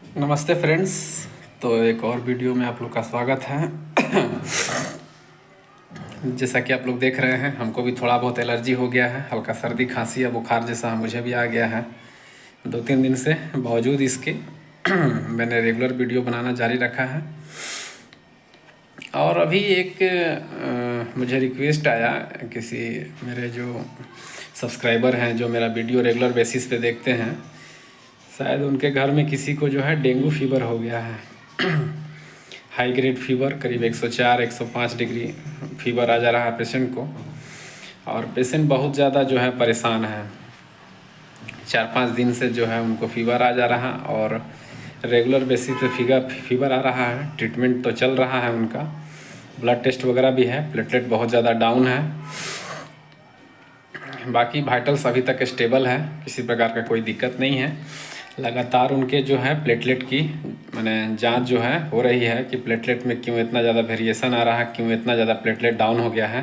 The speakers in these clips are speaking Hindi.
नमस्ते फ्रेंड्स। तो एक और वीडियो में आप लोग का स्वागत है। जैसा कि आप लोग देख रहे हैं, हमको भी थोड़ा बहुत एलर्जी हो गया है, हल्का सर्दी खांसी या बुखार जैसा मुझे भी आ गया है 2-3 दिन से। बावजूद इसके मैंने रेगुलर वीडियो बनाना जारी रखा है। और अभी एक मुझे रिक्वेस्ट आया, किसी मेरे जो सब्सक्राइबर हैं जो मेरा वीडियो रेगुलर बेसिस पे देखते हैं, शायद उनके घर में किसी को जो है डेंगू फीवर हो गया है। हाई ग्रेड फीवर, करीब 104-105 डिग्री फीवर आ जा रहा है पेशेंट को। और पेशेंट बहुत ज़्यादा जो है परेशान है। 4-5 दिन से जो है उनको फीवर आ जा रहा, और रेगुलर बेसिस पे फीवर आ रहा है। ट्रीटमेंट तो चल रहा है उनका, ब्लड टेस्ट वगैरह भी है, प्लेटलेट बहुत ज़्यादा डाउन है। बाकी वाइटल्स अभी तक स्टेबल है, किसी प्रकार का कोई दिक्कत नहीं है। लगातार उनके जो है प्लेटलेट की मैंने जांच जो है हो रही है कि प्लेटलेट में क्यों इतना ज़्यादा वेरिएशन आ रहा है, क्यों इतना ज़्यादा प्लेटलेट डाउन हो गया है।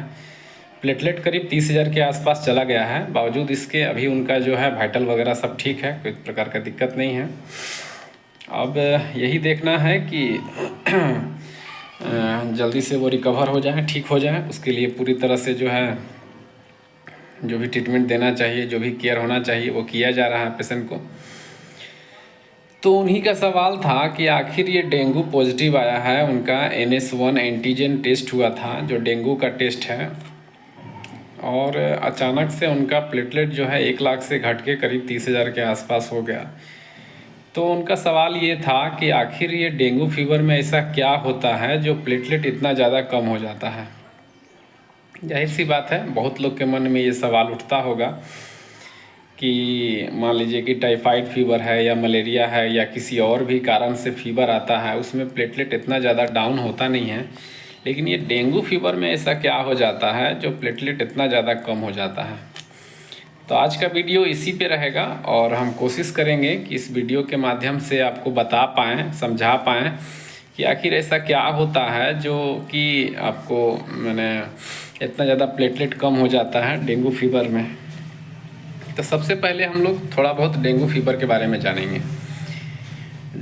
प्लेटलेट करीब 30,000 के आसपास चला गया है। बावजूद इसके अभी उनका जो है वाइटल वगैरह सब ठीक है, कोई प्रकार का दिक्कत नहीं है। अब यही देखना है कि जल्दी से वो रिकवर हो जाए, ठीक हो जाए। उसके लिए पूरी तरह से जो है जो भी ट्रीटमेंट देना चाहिए, जो भी केयर होना चाहिए, वो किया जा रहा है पेशेंट को। तो उन्हीं का सवाल था कि आखिर ये डेंगू पॉजिटिव आया है, उनका NS1 एंटीजन टेस्ट हुआ था जो डेंगू का टेस्ट है, और अचानक से उनका प्लेटलेट जो है 1 लाख से घट के करीब 30,000 के आसपास हो गया। तो उनका सवाल ये था कि आखिर ये डेंगू फीवर में ऐसा क्या होता है जो प्लेटलेट इतना ज़्यादा कम हो जाता है। जाहिर सी बात है, बहुत लोग के मन में ये सवाल उठता होगा कि मान लीजिए कि टाइफाइड फीवर है या मलेरिया है या किसी और भी कारण से फीवर आता है, उसमें प्लेटलेट इतना ज़्यादा डाउन होता नहीं है। लेकिन ये डेंगू फीवर में ऐसा क्या हो जाता है जो प्लेटलेट इतना ज़्यादा कम हो जाता है। तो आज का वीडियो इसी पे रहेगा, और हम कोशिश करेंगे कि इस वीडियो के माध्यम से आपको बता पाएँ, समझा पाएँ कि आखिर ऐसा क्या होता है जो कि आपको मैंने इतना ज़्यादा प्लेटलेट कम हो जाता है डेंगू फीवर में। तो सबसे पहले हम लोग थोड़ा बहुत डेंगू फीवर के बारे में जानेंगे।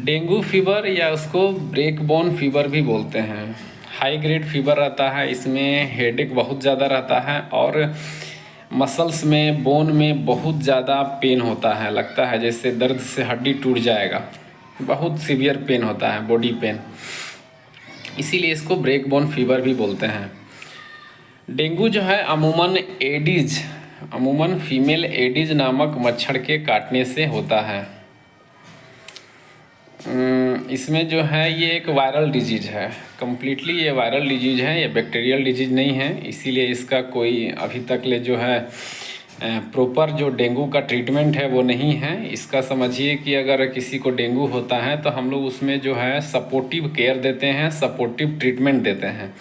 डेंगू फीवर या उसको ब्रेक बोन फीवर भी बोलते हैं। हाई ग्रेड फीवर रहता है, इसमें हेडेक बहुत ज़्यादा रहता है, और मसल्स में, बोन में बहुत ज़्यादा पेन होता है, लगता है जैसे दर्द से हड्डी टूट जाएगा। बहुत सीवियर पेन होता है, बॉडी पेन, इसीलिए इसको ब्रेक बोन फीवर भी बोलते हैं। डेंगू जो है अमूमन फीमेल एडिज नामक मच्छर के काटने से होता है। इसमें जो है ये एक वायरल डिजीज़ है, कम्प्लीटली ये वायरल डिजीज़ है, ये बैक्टीरियल डिजीज़ नहीं है। इसीलिए इसका कोई अभी तक ले जो है प्रॉपर जो डेंगू का ट्रीटमेंट है वो नहीं है। इसका समझिए कि अगर किसी को डेंगू होता है तो हम लोग उसमें जो है सपोर्टिव केयर देते हैं, सपोर्टिव ट्रीटमेंट देते हैं।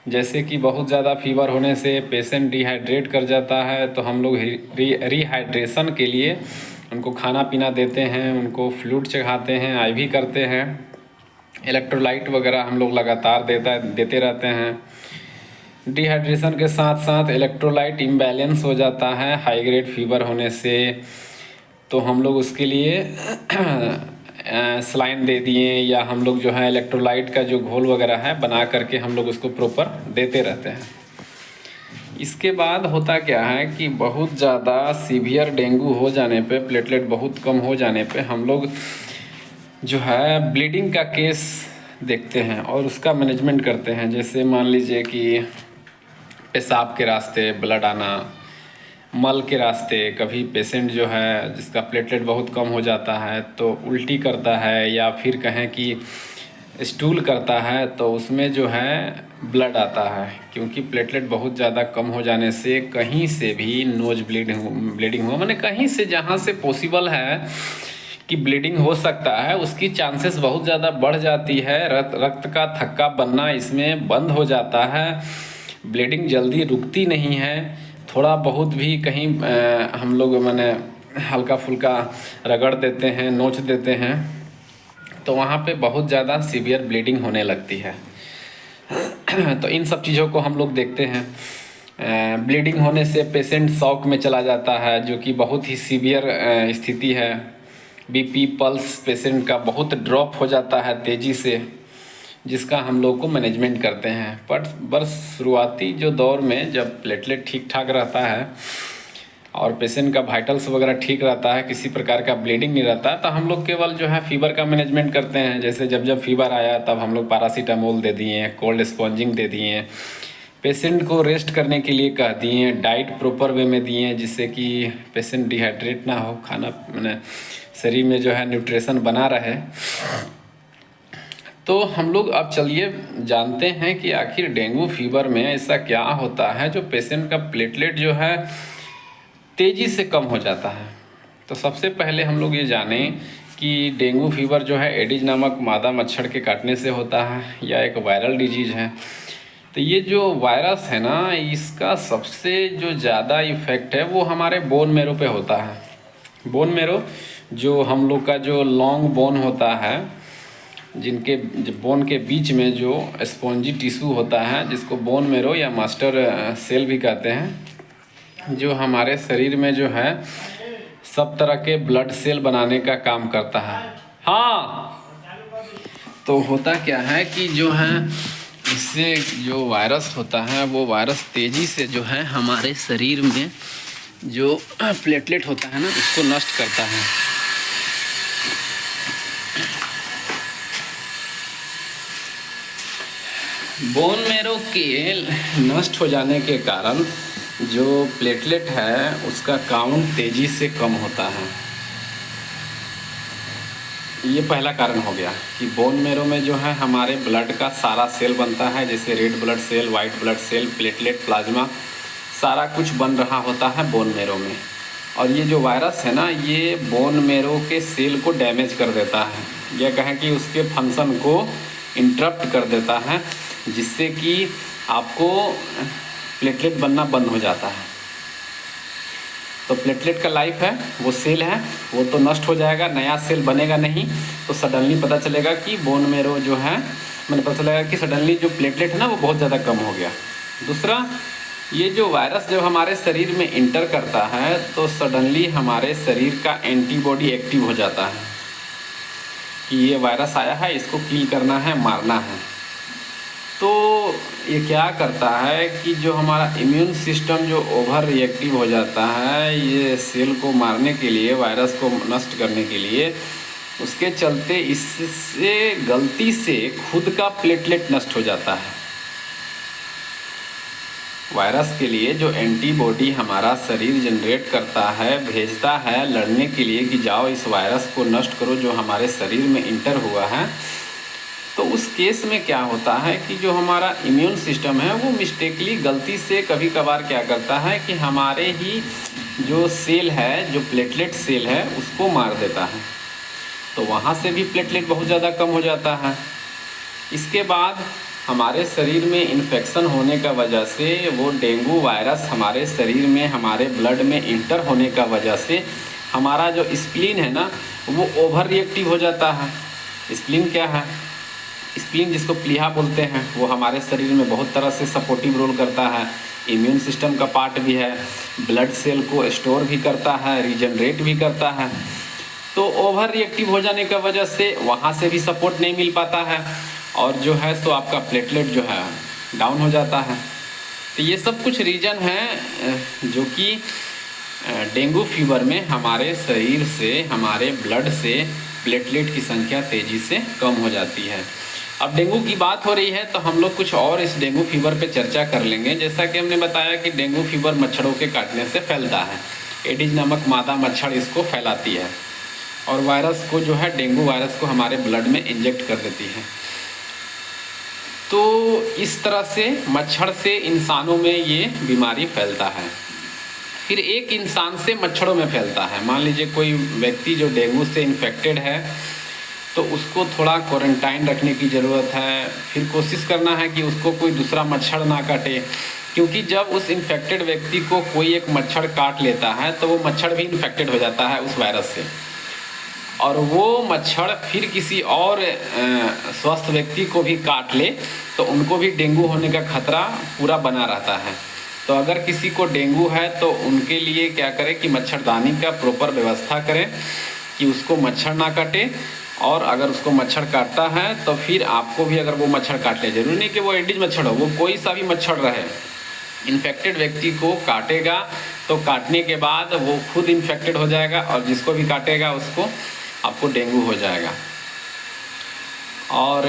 जैसे कि बहुत ज़्यादा फीवर होने से पेशेंट डिहाइड्रेट कर जाता है, तो हम लोग रिहाइड्रेशन के लिए उनको खाना पीना देते हैं, उनको फ्लूइड चढ़ाते हैं, IV करते हैं, इलेक्ट्रोलाइट वगैरह हम लोग लगातार देते रहते हैं। डिहाइड्रेशन के साथ साथ इलेक्ट्रोलाइट इम्बैलेंस हो जाता है हाई ग्रेड फीवर होने से, तो हम लोग उसके लिए सलाइन दे दिए, या हम लोग जो है इलेक्ट्रोलाइट का जो घोल वगैरह है बना करके हम लोग उसको प्रॉपर देते रहते हैं। इसके बाद होता क्या है कि बहुत ज़्यादा सीवियर डेंगू हो जाने पे, प्लेटलेट बहुत कम हो जाने पे हम लोग जो है ब्लीडिंग का केस देखते हैं और उसका मैनेजमेंट करते हैं। जैसे मान लीजिए कि पेशाब के रास्ते ब्लड आना, मल के रास्ते, कभी पेशेंट जो है जिसका प्लेटलेट बहुत कम हो जाता है तो उल्टी करता है, या फिर कहें कि स्टूल करता है, तो उसमें जो है ब्लड आता है। क्योंकि प्लेटलेट बहुत ज़्यादा कम हो जाने से कहीं से भी नोज ब्लीडिंग हुआ, मैंने कहीं से जहाँ से पॉसिबल है कि ब्लीडिंग हो सकता है, उसकी चांसेस बहुत ज़्यादा बढ़ जाती है। रक्त का थक्का बनना इसमें बंद हो जाता है, ब्लीडिंग जल्दी रुकती नहीं है। थोड़ा बहुत भी कहीं हम लोग मैंने हल्का फुल्का रगड़ देते हैं, नोच देते हैं, तो वहाँ पे बहुत ज़्यादा सीवियर ब्लीडिंग होने लगती है। तो इन सब चीज़ों को हम लोग देखते हैं। ब्लीडिंग होने से पेशेंट शॉक में चला जाता है, जो कि बहुत ही सीवियर स्थिति है। बीपी पल्स पेशेंट का बहुत ड्रॉप हो जाता है तेज़ी से, जिसका हम लोग को मैनेजमेंट करते हैं। पर बस शुरुआती जो दौर में जब प्लेटलेट ठीक ठाक रहता है और पेशेंट का वाइटल्स वगैरह ठीक रहता है, किसी प्रकार का ब्लीडिंग नहीं रहता है, तो हम लोग केवल जो है फीवर का मैनेजमेंट करते हैं। जैसे जब फीवर आया तब हम लोग पैरासीटामोल दे दिए, कोल्ड स्पॉन्जिंग दे दिए, पेशेंट को रेस्ट करने के लिए कह दिए, डाइट प्रॉपर वे में दिए जिससे कि पेशेंट डिहाइड्रेट ना हो, खाना मैंने शरीर में जो है न्यूट्रिशन बना रहे। तो हम लोग अब चलिए जानते हैं कि आखिर डेंगू फीवर में ऐसा क्या होता है जो पेशेंट का प्लेटलेट जो है तेज़ी से कम हो जाता है। तो सबसे पहले हम लोग ये जानें कि डेंगू फीवर जो है एडिज नामक मादा मच्छर के काटने से होता है या एक वायरल डिजीज़ है। तो ये जो वायरस है ना, इसका सबसे जो ज़्यादा इफ़ेक्ट है वो हमारे बोन मेरो पे होता है। बोन मेरो जो हम लोग का जो लॉन्ग बोन होता है, जिनके बोन के बीच में जो स्पॉन्जी टिश्यू होता है, जिसको बोन मेरो या मास्टर सेल भी कहते हैं, जो हमारे शरीर में जो है सब तरह के ब्लड सेल बनाने का काम करता है। हाँ, तो होता क्या है कि जो है इससे जो वायरस होता है वो वायरस तेज़ी से जो है हमारे शरीर में जो प्लेटलेट होता है ना, उसको नष्ट करता है। बोन मेरो के नष्ट हो जाने के कारण जो प्लेटलेट है उसका काउंट तेज़ी से कम होता है। ये पहला कारण हो गया कि बोन मेरो में जो है हमारे ब्लड का सारा सेल बनता है, जैसे red blood cell, white blood cell, platelet, plasma, सारा कुछ बन रहा होता है बोन मेरो में। और ये जो वायरस है ना, ये बोन मेरो के सेल को डैमेज कर देता है, या कहें कि उसके फंक्शन को इंटरप्ट कर देता है, जिससे कि आपको प्लेटलेट बनना बंद हो जाता है। तो प्लेटलेट का लाइफ है, वो सेल है, वो तो नष्ट हो जाएगा, नया सेल बनेगा नहीं। तो सडनली पता चलेगा कि बोन मेरो जो है, मैंने पता चलेगा कि सडनली जो प्लेटलेट है ना वो बहुत ज़्यादा कम हो गया। दूसरा, ये जो वायरस जब हमारे शरीर में इंटर करता है तो सडनली हमारे शरीर का एंटीबॉडी एक्टिव हो जाता है कि ये वायरस आया है, इसको किल करना है, मारना है। तो ये क्या करता है कि जो हमारा इम्यून सिस्टम जो ओवर रिएक्टिव हो जाता है ये सेल को मारने के लिए, वायरस को नष्ट करने के लिए, उसके चलते इससे गलती से खुद का प्लेटलेट नष्ट हो जाता है। वायरस के लिए जो एंटीबॉडी हमारा शरीर जनरेट करता है, भेजता है लड़ने के लिए कि जाओ इस वायरस को नष्ट करो जो हमारे शरीर में इंटर हुआ है, तो उस केस में क्या होता है कि जो हमारा इम्यून सिस्टम है वो मिस्टेकली, गलती से कभी कभार क्या करता है कि हमारे ही जो सेल है, जो प्लेटलेट सेल है, उसको मार देता है। तो वहाँ से भी प्लेटलेट बहुत ज़्यादा कम हो जाता है। इसके बाद हमारे शरीर में इन्फेक्शन होने का वजह से वो डेंगू वायरस हमारे शरीर में, हमारे ब्लड में इंटर होने का वजह से हमारा जो स्प्लीन है ना वो ओवर रिएक्टिव हो जाता है। स्प्लीन क्या है? स्प्लीन जिसको प्लीहा बोलते हैं, वो हमारे शरीर में बहुत तरह से सपोर्टिव रोल करता है, इम्यून सिस्टम का पार्ट भी है, ब्लड सेल को स्टोर भी करता है, रीजनरेट भी करता है। तो ओवर रिएक्टिव हो जाने का वजह से वहाँ से भी सपोर्ट नहीं मिल पाता है और जो है तो आपका प्लेटलेट जो है डाउन हो जाता है। तो ये सब कुछ रीज़न है जो कि डेंगू फीवर में हमारे शरीर से, हमारे ब्लड से प्लेटलेट की संख्या तेज़ी से कम हो जाती है। अब डेंगू की बात हो रही है तो हम लोग कुछ और इस डेंगू फीवर पे चर्चा कर लेंगे। जैसा कि हमने बताया कि डेंगू फीवर मच्छरों के काटने से फैलता है। एडिज नामक मादा मच्छर इसको फैलाती है और वायरस को जो है, डेंगू वायरस को हमारे ब्लड में इंजेक्ट कर देती है। तो इस तरह से मच्छर से इंसानों में ये बीमारी फैलता है। फिर एक इंसान से मच्छरों में फैलता है। मान लीजिए कोई व्यक्ति जो डेंगू से इन्फेक्टेड है तो उसको थोड़ा क्वारंटाइन रखने की ज़रूरत है। फिर कोशिश करना है कि उसको कोई दूसरा मच्छर ना काटे, क्योंकि जब उस इन्फेक्टेड व्यक्ति को कोई एक मच्छर काट लेता है तो वो मच्छर भी इन्फेक्टेड हो जाता है उस वायरस से, और वो मच्छर फिर किसी और स्वस्थ व्यक्ति को भी काट ले तो उनको भी डेंगू होने का खतरा पूरा बना रहता है। तो अगर किसी को डेंगू है तो उनके लिए क्या करें कि मच्छरदानी का प्रॉपर व्यवस्था करें कि उसको मच्छर ना काटे, और अगर उसको मच्छर काटता है तो फिर आपको भी अगर वो मच्छर काट ले, जरूरी नहीं कि वो एडिज मच्छर हो, वो कोई सा भी मच्छर रहे, इन्फेक्टेड व्यक्ति को काटेगा तो काटने के बाद वो खुद इन्फेक्टेड हो जाएगा और जिसको भी काटेगा उसको आपको डेंगू हो जाएगा। और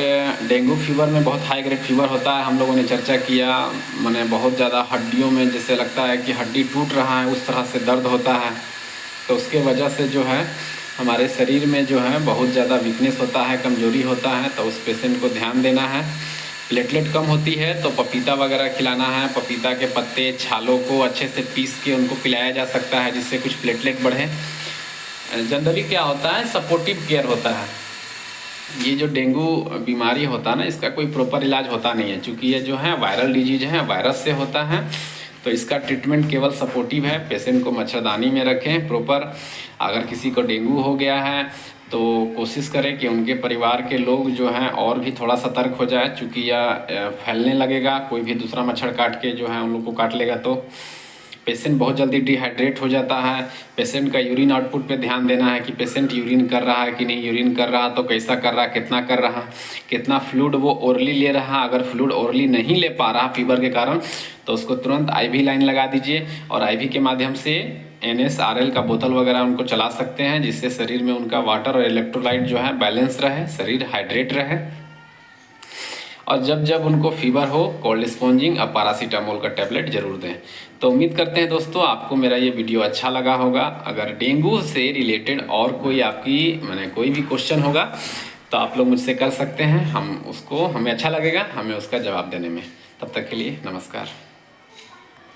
डेंगू फीवर में बहुत हाई ग्रेड फीवर होता है, हम लोगों ने चर्चा किया, मैंने बहुत ज़्यादा हड्डियों में जैसे लगता है कि हड्डी टूट रहा है, उस तरह से दर्द होता है। तो उसके वजह से जो है हमारे शरीर में जो है बहुत ज़्यादा वीकनेस होता है, कमजोरी होता है, तो उस पेशेंट को ध्यान देना है। प्लेटलेट कम होती है तो पपीता वगैरह खिलाना है, पपीता के पत्ते छालों को अच्छे से पीस के उनको पिलाया जा सकता है जिससे कुछ प्लेटलेट बढ़े। जनरली क्या होता है, सपोर्टिव केयर होता है। ये जो डेंगू बीमारी होता है ना, इसका कोई प्रॉपर इलाज होता नहीं है, क्योंकि ये जो है वायरल डिजीज है, वायरस से होता है, तो इसका ट्रीटमेंट केवल सपोर्टिव है। पेशेंट को मच्छरदानी में रखें प्रॉपर। अगर किसी को डेंगू हो गया है तो कोशिश करें कि उनके परिवार के लोग जो हैं और भी थोड़ा सतर्क हो जाए, चूँकि यह फैलने लगेगा, कोई भी दूसरा मच्छर काट के जो है उन लोग को काट लेगा तो पेशेंट बहुत जल्दी डिहाइड्रेट हो जाता है। पेशेंट का यूरिन आउटपुट पे ध्यान देना है कि पेशेंट यूरिन कर रहा है कि नहीं, यूरिन कर रहा तो कैसा कर रहा, कितना कर रहा, कितना फ्लूइड वो ओरली ले रहा। अगर फ्लूइड ओरली नहीं ले पा रहा फीवर के कारण तो उसको तुरंत IV लाइन लगा दीजिए, और IV के माध्यम से NaCl का बोतल वगैरह उनको चला सकते हैं, जिससे शरीर में उनका वाटर और इलेक्ट्रोलाइट जो है बैलेंस रहे, शरीर हाइड्रेट रहे। और जब जब उनको फीवर हो कोल्ड स्पॉन्जिंग और पैरासीटामोल का टैबलेट ज़रूर दें। तो उम्मीद करते हैं दोस्तों आपको मेरा ये वीडियो अच्छा लगा होगा। अगर डेंगू से रिलेटेड और कोई आपकी कोई भी क्वेश्चन होगा तो आप लोग मुझसे कर सकते हैं, हमें अच्छा लगेगा हमें उसका जवाब देने में। तब तक के लिए नमस्कार।